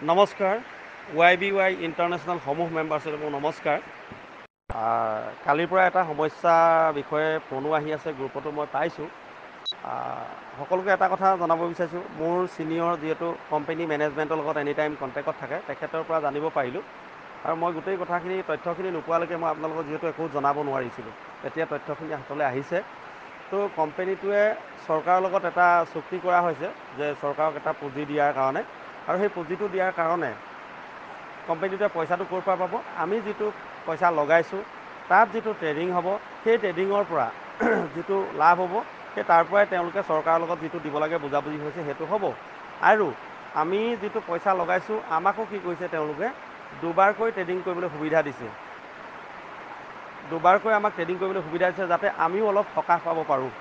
নমস্কাৰ YBY international সমূহ মেম্বাৰছলৈ মোৰ নমস্কাৰ। কালিৰ পৰা এটা সমস্যাৰ বিষয়ে ফোনো আহি আছে, গ্ৰুপতো মই পাইছোঁ। সকলোকে এটা কথা জনাব বিচাৰিছোঁ, মোৰ ছিনিয়ৰ যিহেতু কোম্পানী মেনেজমেণ্টৰ লগত এনি টাইম কণ্টেক্টত থাকে, তেখেতৰ পৰা জানিব পাৰিলোঁ। আৰু মই গোটেই তথ্যখিনি নোপোৱালৈকে মই আপোনালোকক যিহেতু একো জনাব নোৱাৰিছিলোঁ। এতিয়া তথ্যখিনি হাতলৈ আহিছে। তো কোম্পানীটোৱে চৰকাৰৰ লগত এটা চুক্তি কৰা হৈছে যে চৰকাৰক এটা পুঁজি দিয়াৰ কাৰণে, আৰু সেই পুঁজিটো দিয়াৰ কাৰণে কোম্পানীটোৱে পইচাটো ক'ৰ পৰা পাব, আমি যিটো পইচা লগাইছোঁ তাত যিটো ট্ৰেডিং হ'ব, সেই ট্ৰেডিঙৰ পৰা যিটো লাভ হ'ব, সেই তাৰ পৰাই তেওঁলোকে চৰকাৰৰ লগত যিটো দিব লাগে বুজাবুজি হৈছে সেইটো হ'ব। আৰু আমি যিটো পইচা লগাইছোঁ আমাকো কি কৰিছে, তেওঁলোকে দুবাৰকৈ ট্ৰেডিং কৰিবলৈ সুবিধা দিছে। দুবাৰকৈ আমাক ট্ৰেডিং কৰিবলৈ সুবিধা দিছে যাতে আমিও অলপ সকাহ পাব পাৰোঁ।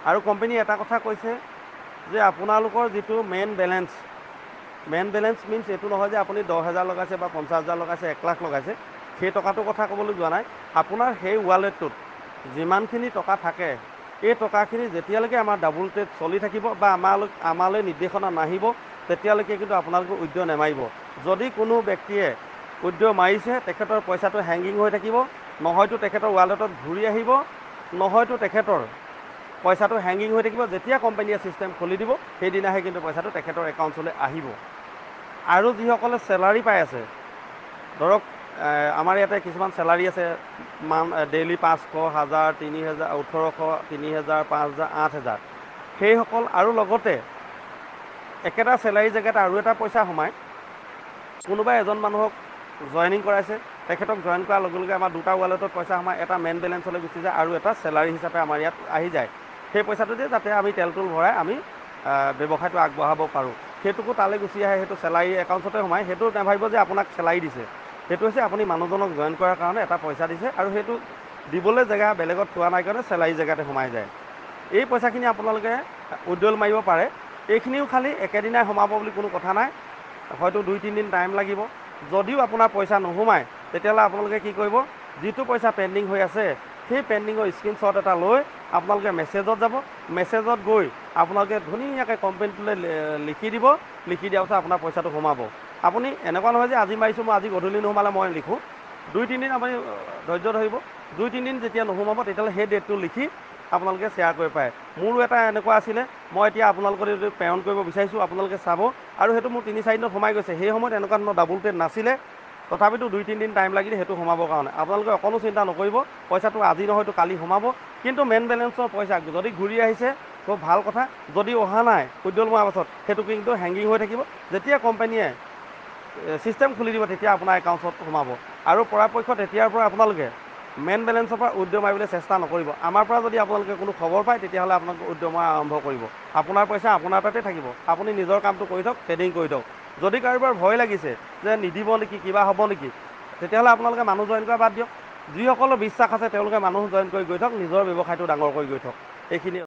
আৰু কোম্পানীয়ে এটা কথা কৈছে যে আপোনালোকৰ যিটো মেইন বেলেঞ্চ মিনছ এইটো নহয় যে আপুনি 10,000 লগাইছে বা 50,000 লগাইছে, 1 লাখ লগাইছে, সেই টকাটোৰ কথা ক'বলৈ যোৱা নাই। আপোনাৰ সেই ৱালেটটোত যিমানখিনি টকা থাকে, এই টকাখিনি যেতিয়ালৈকে আমাৰ ডাবুল ট্ৰেড চলি থাকিব বা আমালৈ নিৰ্দেশনা নাহিব, তেতিয়ালৈকে কিন্তু আপোনালোকে উইথড্ৰ নেমাৰিব। যদি কোনো ব্যক্তিয়ে উইথড্ৰ মাৰিছে, তেখেতৰ পইচাটো হেংগিং হৈ থাকিব, নহয়তো তেখেতৰ ৱালেটত ঘূৰি আহিব, নহয়তো তেখেতৰ পইচাটো হেংগিং হৈ থাকিব। যেতিয়া কোম্পানীয়ে ছিষ্টেম খুলি দিব, সেইদিনাহে কিন্তু পইচাটো তেখেতৰ একাউণ্টলৈ আহিব। আৰু যিসকলে চেলাৰী পাই আছে, ধৰক আমাৰ ইয়াতে কিছুমান চেলাৰী আছে, ডেইলি 500, 1000, 3000, 1800, 3000, 5000, 8000, সেইসকল আৰু লগতে একেটা চেলাৰী জেগাত আৰু এটা পইচা সোমায়। কোনোবাই এজন মানুহক জইনিং কৰাইছে, তেখেতক জইন কৰাৰ লগে লগে আমাৰ দুটা ৱালেটত পইচা সোমায়, এটা মেইন বেলেঞ্চলৈ গুচি যায় আৰু এটা চেলাৰী হিচাপে আমাৰ ইয়াত আহি যায়। সেই পইচাটো দিয়ে যাতে আমি তেল ভৰাই আমি ব্যৱসায়টো আগবঢ়াব পাৰোঁ। সেইটোকো তালৈ গুচি আহে, সেইটো চেলাৰী একাউণ্টতে সোমায়। সেইটো নাভাবিব যে আপোনাক চেলাৰী দিছে, সেইটো হৈছে আপুনি মানুহজনক জইন কৰাৰ কাৰণে এটা পইচা দিছে, আৰু সেইটো দিবলৈ জেগা বেলেগত থোৱা নাই কাৰণে চেলাৰী জেগাতে সোমাই যায়। এই পইচাখিনি আপোনালোকে উইথড্ৰল মাৰিব পাৰে। এইখিনিও খালি একেদিনাই সোমাব বুলি কোনো কথা নাই, হয়তো 2-3 দিন টাইম লাগিব। যদিও আপোনাৰ পইচা নোসোমায়, তেতিয়াহ'লে আপোনালোকে কি কৰিব, যিটো পইচা পেণ্ডিং হৈ আছে সেই পেণ্ডিঙৰ স্ক্ৰীনশ্বট এটা লৈ আপোনালোকে মেছেজত যাব, মেছেজত গৈ আপোনালোকে ধুনীয়াকৈ কোম্পানীটোলৈ লিখি দিব। লিখি দিয়াৰ পাছত আপোনাৰ পইচাটো সোমাব। আপুনি এনেকুৱা নহয় যে আজি মাৰিছোঁ, মই আজি গধূলি নোসোমালে মই লিখোঁ। 2-3 দিন আপুনি ধৈৰ্য ধৰিব। 2-3 দিন যেতিয়া নোসোমাব, তেতিয়াহ'লে সেই ডেটটো লিখি আপোনালোকে শ্বেয়াৰ কৰিব পাৰে। মোৰো এটা এনেকুৱা আছিলে, মই এতিয়া আপোনালোকৰ যদি প্ৰেৰণ কৰিব বিচাৰিছোঁ, আপোনালোকে চাব। আৰু সেইটো মোৰ 3-4 দিনত সোমাই গৈছে। সেই সময়ত এনেকুৱা ধৰণৰ ডাবুল ট্ৰেড নাছিলে, তথাপিতো 2-3 দিন টাইম লাগিলে সেইটো সোমাবৰ কাৰণে। আপোনালোকে অকণো চিন্তা নকৰিব, পইচাটো আজি নহয়তো কালি সোমাব। কিন্তু মেইন বেলেঞ্চৰ পইচা যদি ঘূৰি আহিছে খুব ভাল কথা, যদি অহা নাই উইথড্ৰল মৰাৰ পাছত, সেইটো কিন্তু হেংগিং হৈ থাকিব। যেতিয়া কোম্পানীয়ে ছিষ্টেম খুলি দিব, তেতিয়া আপোনাৰ একাউণ্টত সোমাব। আৰু পৰাপক্ষত তেতিয়াৰ পৰা আপোনালোকে মেইন বেলেঞ্চৰ পৰা উইথড্ৰ মাৰিবলৈ চেষ্টা নকৰিব। আমাৰ পৰা যদি আপোনালোকে কোনো খবৰ পায়, তেতিয়াহ'লে আপোনালোকে উইথড্ৰ মৰা আৰম্ভ কৰিব। আপোনাৰ পইচা আপোনাৰ তাতে থাকিব, আপুনি নিজৰ কামটো কৰি থওক, ট্ৰেডিং কৰি থওক। যদি কাৰোবাৰ ভয় লাগিছে যে নিদিব নেকি, কিবা হ'ব নেকি, তেতিয়াহ'লে আপোনালোকে মানুহ জইন কৰা বাদ দিয়ক। যিসকলৰ বিশ্বাস আছে তেওঁলোকে মানুহ জইন কৰি গৈ থওক, নিজৰ ব্যৱসায়টো ডাঙৰ কৰি গৈ থওক। এইখিনি